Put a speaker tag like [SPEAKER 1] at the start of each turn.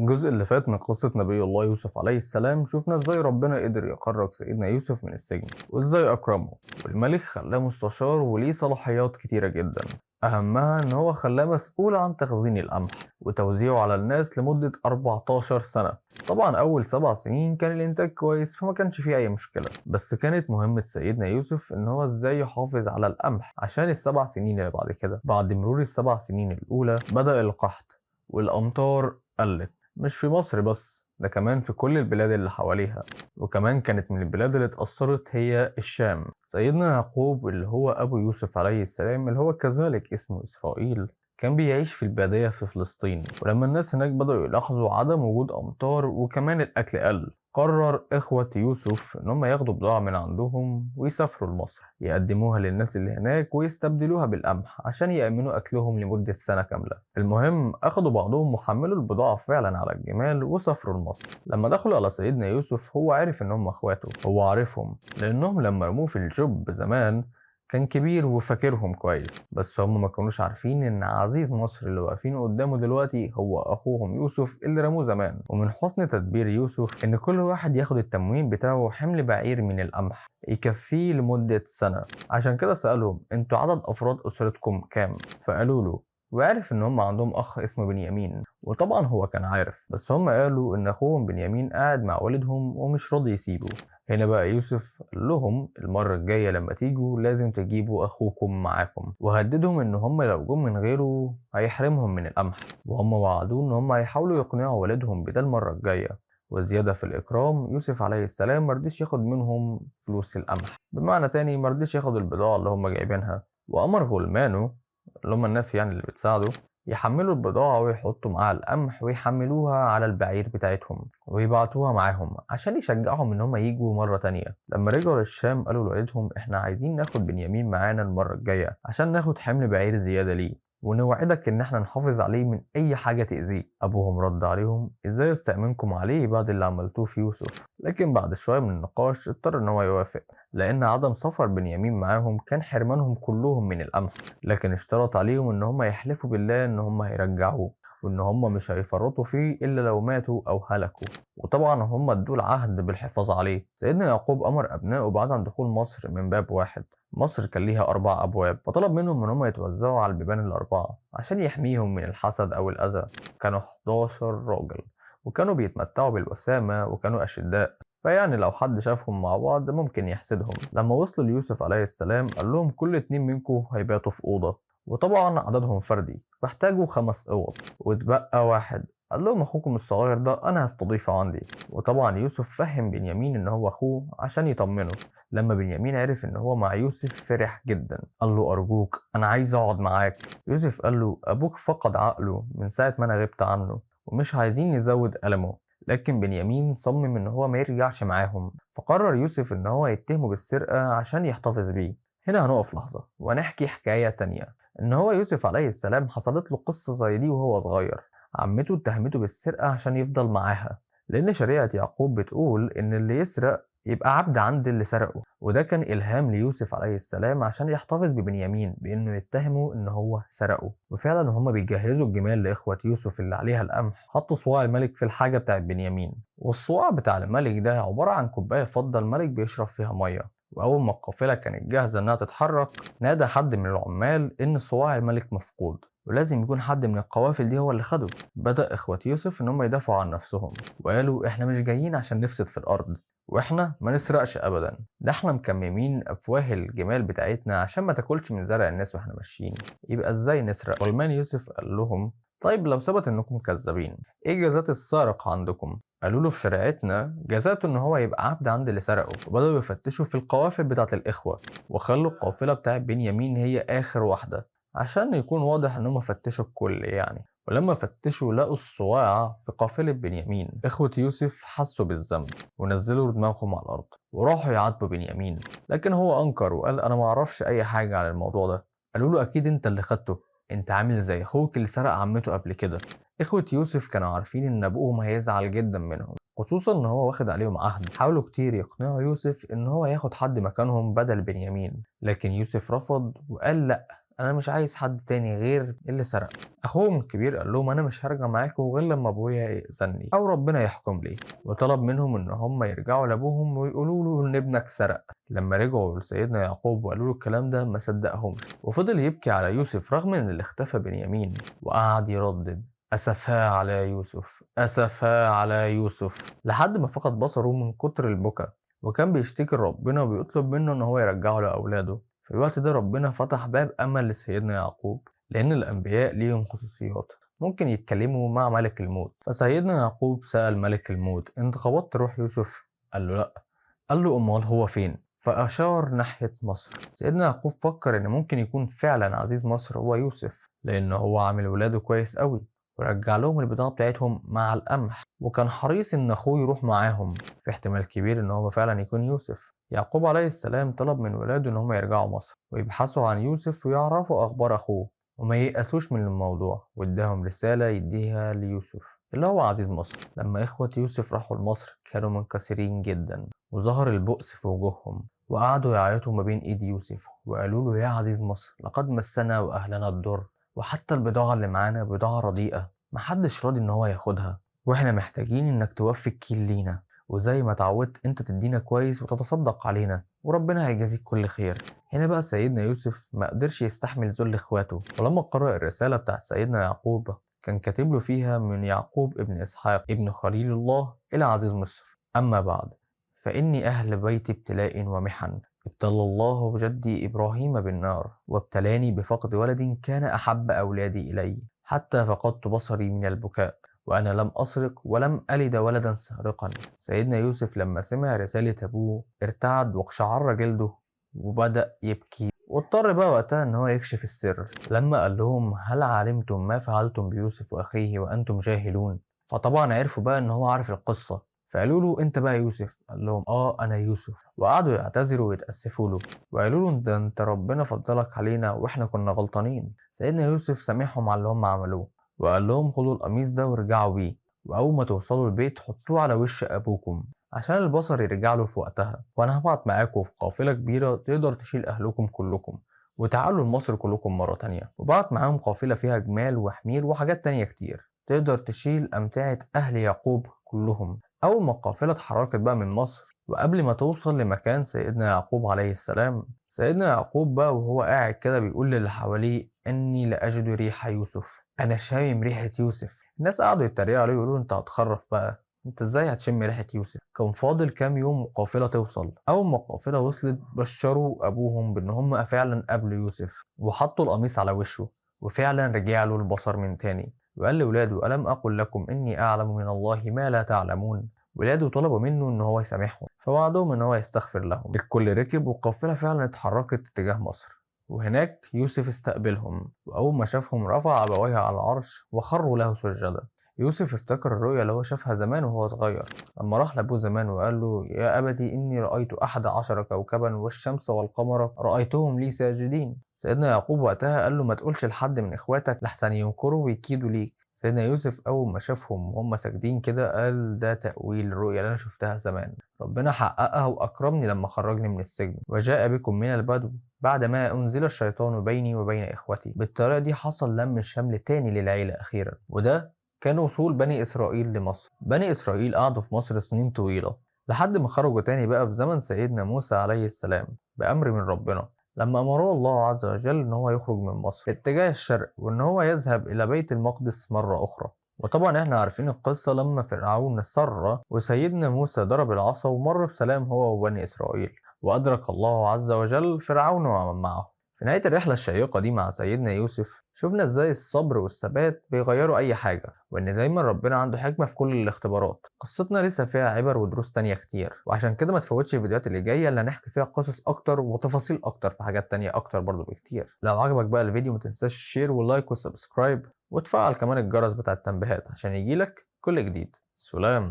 [SPEAKER 1] الجزء اللي فات من قصة نبي الله يوسف عليه السلام شفنا ازاي ربنا قدر يخرج سيدنا يوسف من السجن وازاي أكرمه، والملك خلاه مستشار وليه صلاحيات كتيرة جدا. أهمها إن هو خلاه مسؤول عن تخزين القمح وتوزيعه على الناس لمدة 14 سنة. طبعا أول 7 سنين كان الإنتاج كويس فما كانش فيه أي مشكلة، بس كانت مهمة سيدنا يوسف إن هو ازاي يحافظ على القمح عشان ال7 سنين اللي بعد كده. بعد مرور ال7 سنين الأولى بدأ القحط والأمطار قلت، مش في مصر بس، ده كمان في كل البلاد اللي حواليها. وكمان كانت من البلاد اللي اتأثرت هي الشام. سيدنا يعقوب اللي هو أبو يوسف عليه السلام اللي هو كذلك اسمه إسرائيل كان بيعيش في البادية في فلسطين، ولما الناس هناك بدأوا يلاحظوا عدم وجود أمطار وكمان الأكل قل، قرر إخوة يوسف إن هم ياخدوا بضاعة من عندهم ويسافروا لمصر يقدموها للناس اللي هناك ويستبدلوها بالقمح عشان يأمنوا أكلهم لمدة سنة كاملة. المهم أخدوا بعضهم وحملوا البضاعة فعلا على الجمال وسافروا لمصر. لما دخلوا على سيدنا يوسف هو عرف إن هم إخواته، هو عارفهم لأنهم لما رموه في الجب زمان كان كبير وفاكرهم كويس، بس هم ما كانوش عارفين ان عزيز مصر اللي واقفين قدامه دلوقتي هو اخوهم يوسف اللي رموه زمان. ومن حسن تدبير يوسف ان كل واحد ياخد التموين بتاعه حمل بعير من القمح يكفيه لمدة سنة. عشان كده سألهم انتوا عدد افراد اسرتكم كام؟ فقالوا له، وعرف ان هم عندهم اخ اسمه بنيامين، وطبعا هو كان عارف، بس هم قالوا ان اخوهم بنيامين قاعد مع والدهم ومش راضي يسيبه. هنا بقى يوسف قال لهم المرة الجاية لما تيجوا لازم تجيبوا أخوكم معاكم، وهددهم إن هم لو جم من غيره هيحرمهم من القمح، وهم وعدوه إن هم هيحاولوا يقنعوا والدهم بده المرة الجاية. وزيادة في الإكرام يوسف عليه السلام مرضيش ياخد منهم فلوس القمح، بمعنى تاني مرضيش ياخد البضاعة اللي هم جايبينها، وأمر غلمانه اللي هم الناس يعني اللي بتساعده يحملوا البضاعة ويحطوا معاها القمح ويحملوها على البعير بتاعتهم ويبعتوها معاهم عشان يشجعهم إن هم يجوا مرة تانية. لما رجعوا للشام قالوا لوالدهم إحنا عايزين ناخد بنيامين معانا المرة الجاية عشان ناخد حمل بعير زيادة ليه ونوعدك إن إحنا نحافظ عليه من أي حاجة تأذيه. أبوهم رد عليهم إزاي استأمنكم عليه بعد اللي عملتوه في يوسف؟ لكن بعد شوية من النقاش اضطر إن هو يوافق، لأن عدم سفر بنيامين معاهم كان حرمانهم كلهم من القمح، لكن اشترط عليهم ان هم يحلفوا بالله ان هم هيرجعوه وان هم مش هيفرطوا فيه الا لو ماتوا او هلكوا. وطبعا هم ادوا العهد بالحفاظ عليه. سيدنا يعقوب امر ابنائه بعد عن دخول مصر من باب واحد. مصر كان ليها 4 أبواب، فطلب منهم إن هم يتوزعوا على البيبان ال4 عشان يحميهم من الحسد أو الأذى. كانوا 11 راجل وكانوا بيتمتعوا بالوسامة وكانوا أشداء، فيعني لو حد شافهم مع بعض ممكن يحسدهم. لما وصلوا ليوسف عليه السلام قال لهم كل 2 منكم هيباتوا في أوضة، وطبعا عددهم فردي فاحتاجوا 5 أوض، واتبقى واحد قال لهم أخوكم الصغير ده أنا هستضيفه عندي. وطبعا يوسف فهم بنيامين إن هو أخوه عشان يطمنه. لما بنيامين عرف إن هو مع يوسف فرح جدا، قال له أرجوك أنا عايز أقعد معاك. يوسف قال له أبوك فقد عقله من ساعة ما أنا غبت عنه ومش عايزين نزود ألمه. لكن بنيامين صمم إن هو ما يرجعش معاهم، فقرر يوسف إن هو يتهمه بالسرقة عشان يحتفظ بيه. هنا هنقف لحظة ونحكي حكاية تانية. إن هو يوسف عليه السلام حصلت له قصة زي دي وهو صغير. عمته اتهمته بالسرقة عشان يفضل معاها، لأن شريعة يعقوب بتقول إن اللي يسرق يبقى عبد عند اللي سرقه، وده كان إلهام ليوسف عليه السلام عشان يحتفظ ببنيامين بإنه يتهمه إن هو سرقه. وفعلا هما بيجهزوا الجمال لإخوة يوسف اللي عليها القمح حطوا صواع الملك في الحاجة بتاعت بنيامين، والصواع بتاع الملك ده عبارة عن كوباية فضة الملك بيشرب فيها مية. وأول ما القافلة كانت جاهزة إنها تتحرك نادى حد من العمال إن صواع الملك مفقود ولازم يكون حد من القوافل دي هو اللي خده. بدأ إخوة يوسف إن هم يدافعوا عن نفسهم وقالوا إحنا مش جايين عشان نفسد في الأرض، واحنا ما نسرقش ابدا، ده احنا مكممين افواه الجمال بتاعتنا عشان ما تاكلش من زرع الناس واحنا ماشيين، يبقى ازاي نسرق؟ غلمان يوسف قال لهم طيب لو ثبت انكم كذابين ايه جزات السارق عندكم؟ قالوا له في شريعتنا جزاته ان هو يبقى عبد عند اللي سرقه. وبداوا يفتشوا في القوافل بتاعت الاخوه وخلوا القافله بتاعت بنيامين هي اخر واحده عشان يكون واضح انهم فتشوا الكل يعني. ولما فتشوا لقوا الصواع في قافلة بنيامين. إخوة يوسف حسوا بالذنب ونزلوا دماغهم على الأرض وراحوا يعاتبوا بنيامين، لكن هو أنكر وقال أنا ما أعرفش أي حاجة عن الموضوع ده. قالوا له أكيد أنت اللي خدته، أنت عامل زي أخوك اللي سرق عمته قبل كده. إخوة يوسف كانوا عارفين إن أبوهم هيزعل جدا منهم، خصوصا إن هو واخد عليهم عهد. حاولوا كتير يقنعوا يوسف إن هو ياخد حد مكانهم بدل بنيامين، لكن يوسف رفض وقال لأ، أنا مش عايز حد تاني غير اللي سرق. أخوهم الكبير قال لهم أنا مش هرجع معاكم غير لما أبويا يأذني أو ربنا يحكم لي، وطلب منهم إن هم يرجعوا لأبوهم ويقولوا له إن ابنك سرق. لما رجعوا لسيدنا يعقوب وقالوا له الكلام ده ما صدقهمش، وفضل يبكي على يوسف رغم إن اللي اختفى بنيامين، وقعد يردد أسفا على يوسف، أسفا على يوسف، لحد ما فقد بصره من كتر البكا. وكان بيشتكي لربنا وبيطلب منه إن هو يرجعه لأولاده. في الوقت ده ربنا فتح باب أمل لسيدنا يعقوب، لأن الأنبياء ليهم خصوصيات ممكن يتكلموا مع ملك الموت. فسيدنا يعقوب سأل ملك الموت أنت قبضت روح يوسف؟ قال له لأ. قال له أمال هو فين؟ فأشار ناحية مصر. سيدنا يعقوب فكر إن ممكن يكون فعلا عزيز مصر هو يوسف، لأن هو عامل ولاده كويس قوي ورجع لهم البضاعة بتاعتهم مع القمح، وكان حريص إن أخوه يروح معاهم، في احتمال كبير إن هو فعلا يكون يوسف. يعقوب عليه السلام طلب من ولاده إن هم يرجعوا مصر ويبحثوا عن يوسف ويعرفوا أخبار أخوه وما ييأسوش من الموضوع، واداهم رسالة يديها ليوسف اللي هو عزيز مصر. لما إخوة يوسف راحوا لمصر كانوا منكسرين جدا، وظهر البؤس في وجوههم، وقعدوا يعيطوا ما بين إيد يوسف وقالوا له يا عزيز مصر لقد مسنا وأهلنا الضر، وحتى البضاعة اللي معانا بضاعة رديئة محدش راضي إن هو ياخدها، وإحنا محتاجين إنك توفي الكيل لينا، وزي ما اتعودت أنت تدينا كويس وتتصدق علينا وربنا هيجازيك كل خير. هنا بقى سيدنا يوسف ما قدرش يستحمل ذل إخواته، ولما قرأ الرسالة بتاعت سيدنا يعقوب كان كاتب له فيها من يعقوب ابن إسحاق ابن خليل الله إلى عزيز مصر: أما بعد فإني أهل بيت ابتلاء ومحن، ابتلى الله جدي إبراهيم بالنار وابتلاني بفقد ولد كان أحب أولادي إلي، حتى فقدت بصري من البكاء وأنا لم أسرق ولم ألد ولدا سارقا. سيدنا يوسف لما سمع رسالة أبوه ارتعد واقشعر جلده وبدأ يبكي، واضطر بقى وقتها إن هو يكشف السر. لما قال لهم هل علمتم ما فعلتم بيوسف وأخيه وأنتم جاهلون؟ فطبعا عرفوا بقى إن هو عارف القصة، فقالوا له انت بقى يوسف؟ قال لهم انا يوسف، وقعدوا يعتذروا ويتاسفوا له وقالوا له انت ربنا فضلك علينا واحنا كنا غلطانين. سيدنا يوسف سامحهم على اللي هم عملوه وقال لهم خدوا القميص ده وارجعوا بيه، واول ما توصلوا البيت حطوه على وش ابوكم عشان البصر يرجع له في وقتها، وانا هبعت معاكم في قافله كبيره تقدر تشيل اهلكم كلكم، وتعالوا لمصر كلكم مره تانية. وبعت معاهم قافله فيها جمال وحمير وحاجات تانية كتير تقدر تشيل امتعه اهل يعقوب كلهم. أول ما القافلة اتحركت بقى من مصر، وقبل ما توصل لمكان سيدنا يعقوب عليه السلام، سيدنا يعقوب بقى وهو قاعد كده بيقول للي حواليه إني لأجد ريح يوسف، أنا شامم ريحة يوسف. الناس قعدوا يتريقوا عليه ويقولوا أنت هتخرف بقى، أنت إزاي هتشم ريحة يوسف؟ كان فاضل كام يوم والقافلة توصل. أول ما القافلة وصلت بشروا أبوهم بإن هم فعلا قابلوا يوسف وحطوا القميص على وشه، وفعلا رجع له البصر من تاني. وقال لولاده ألم أقل لكم إني أعلم من الله ما لا تعلمون؟ ولاده طلبوا منه إن هو يسامحهم، فوعدهم إن هو يستغفر لهم. الكل ركب والقافلة فعلا اتحركت اتجاه مصر، وهناك يوسف استقبلهم، وأول ما شافهم رفع أبويه على العرش وخروا له سجدا. يوسف افتكر الرؤيا اللي هو شافها زمان وهو صغير لما راح لأبوه زمان وقال له يا أبتي إني رأيت 11 كوكبا والشمس والقمر رأيتهم لي ساجدين. سيدنا يعقوب وقتها قال له ما تقولش لحد من إخواتك لحسن ينكروا ويكيدوا ليك. سيدنا يوسف أول ما شافهم وهم ساجدين كده قال ده تأويل الرؤيا اللي أنا شفتها زمان، ربنا حققها وأكرمني لما خرجني من السجن وجاء بكم من البدو بعد ما أنزل الشيطان بيني وبين إخوتي. بالطريقة دي حصل لم الشمل تاني للعيلة أخيرا، وده كان وصول بني إسرائيل لمصر. بني إسرائيل قعدوا في مصر سنين طويلة لحد ما خرجوا تاني بقى في زمن سيدنا موسى عليه السلام بأمر من ربنا، لما أمره الله عز وجل إن هو يخرج من مصر في اتجاه الشرق وإن هو يذهب إلى بيت المقدس مرة أخرى. وطبعا إحنا عارفين القصة لما فرعون سر وسيدنا موسى ضرب العصا ومر بسلام هو وبني إسرائيل، وأدرك الله عز وجل فرعون ومن معه. في نهاية الرحلة الشيقة دي مع سيدنا يوسف شفنا ازاي الصبر والثبات بيغيروا أي حاجة، وإن دايما ربنا عنده حكمة في كل الاختبارات. قصتنا لسه فيها عبر ودروس تانية كتير، وعشان كده ما تفوتش الفيديوهات اللي جاية اللي هنحكي فيها قصص أكتر وتفاصيل أكتر في حاجات تانية أكتر برضو بكتير. لو عجبك بقى الفيديو متنساش الشير واللايك والسبسكرايب وتفعل كمان الجرس بتاع التنبيهات عشان يجيلك كل جديد. سلام.